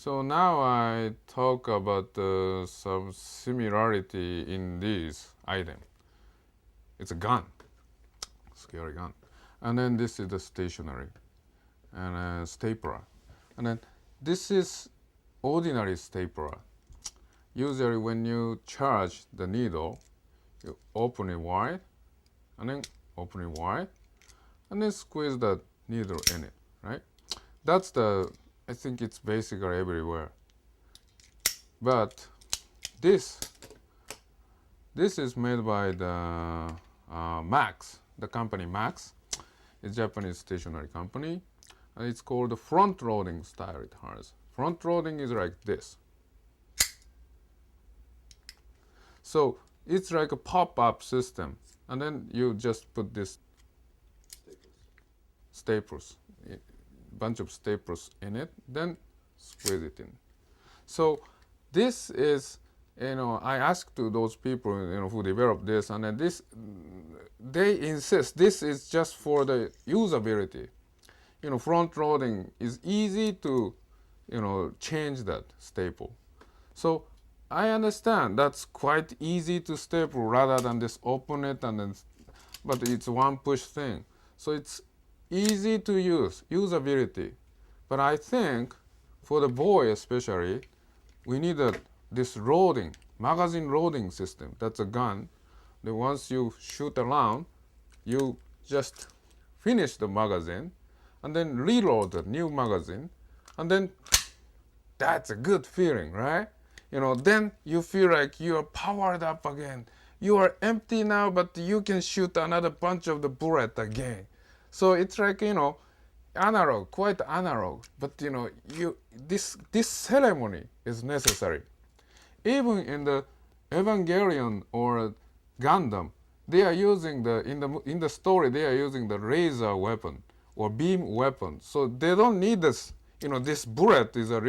So now I talk about some similarity in this item. It's a gun, scary gun. And then this is the stationery and a stapler. And then this is ordinary stapler. Usually when you charge the needle, you open it wide and then open it wide and then squeeze the needle in it, right? That's the, I think it's basically everywhere. But this is made by the Max, the company Max. It's a Japanese stationery company. And it's called the front loading style it has. Front loading is like this. So it's like a pop-up system. And then you just put this staples, bunch of staples in it, then squeeze it in. So this is, I asked to those people, who developed this, and then they insist this is just for the usability. Front loading is easy to, change that staple. So I understand that's quite easy to staple rather than just open it and then, but it's one push thing. So it's easy to use, usability. But I think for the boy especially, we need this loading, magazine loading system. That's a gun. Then once you shoot around, you just finish the magazine and then reload the new magazine. And then that's a good feeling, right? Then you feel like you are powered up again. You are empty now, but you can shoot another bunch of the bullet again. So it's like, analog, quite analog. But this ceremony is necessary. Even in the Evangelion or Gundam, they are using in the story they are using the laser weapon or beam weapon. So they don't need this. This bullet is a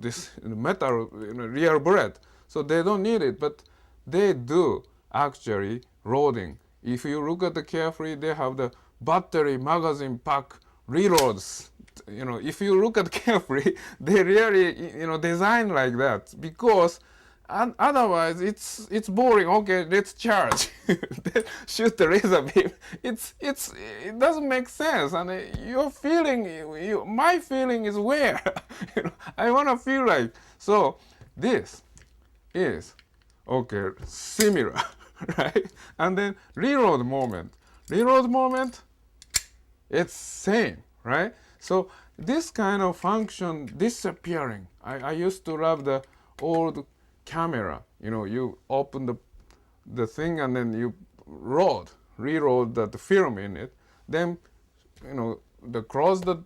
this metal real bullet. So they don't need it, but they do actually loading. If you look at it carefully, they have the battery magazine pack reloads. If you look at carefully, they really design like that because otherwise it's boring. Okay, let's charge. Shoot the laser beam. It doesn't make sense. And your feeling, my feeling is where I want to feel like. So this is okay similar, right? And then reload moment, it's same, right? So this kind of function disappearing. I used to love the old camera. You open the thing and then you reload the film in it. Then the close the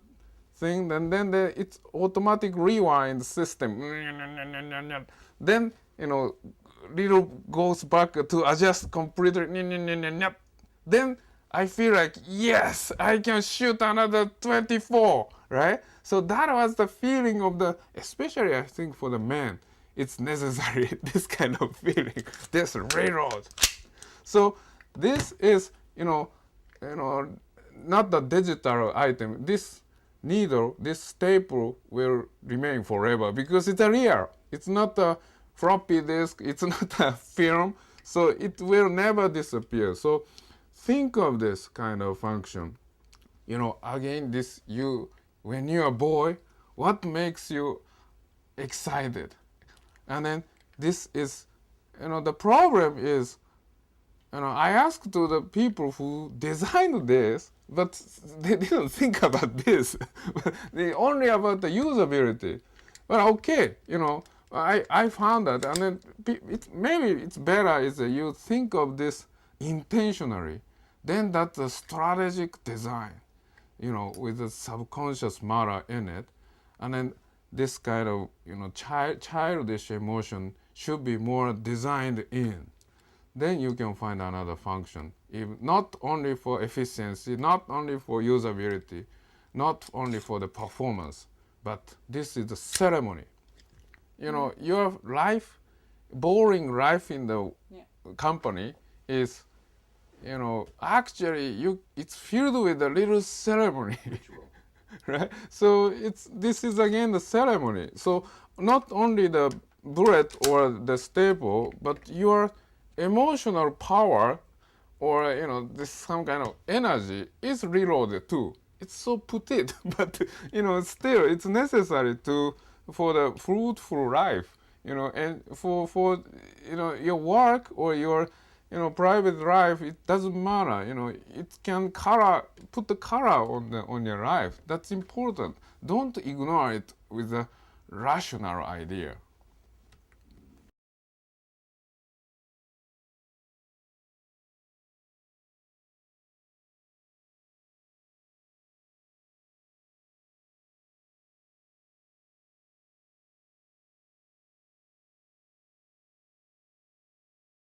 thing, and then it's automatic rewind system. Then little goes back to adjust completely. Then I feel like, yes, I can shoot another 24, right? So that was the feeling of especially I think for the men, it's necessary, this kind of feeling, this reload. So this is, not the digital item. This needle, this staple will remain forever because it's a real. It's not a floppy disk, it's not a film, so it will never disappear. So think of this kind of function. Again, when you're a boy, what makes you excited? And then this is, the problem is, I asked to the people who designed this, but they didn't think about this. They only about the usability. But okay, I found that, and then maybe it's better is that you think of this intentionally. Then that's a strategic design, with a subconscious matter in it, and then this kind of childish emotion should be more designed in. Then you can find another function, not only for efficiency, not only for usability, not only for the performance, but this is the ceremony. Your life, boring life in the company is, actually it's filled with a little ceremony. Right? So this is again the ceremony. So not only the bullet or the staple, but your emotional power or this some kind of energy is reloaded too. It's so petite, but still it's necessary to for the fruitful life, and for your work or your private life. It doesn't matter, it can put the color on your life. That's important. Don't ignore it with a rational idea.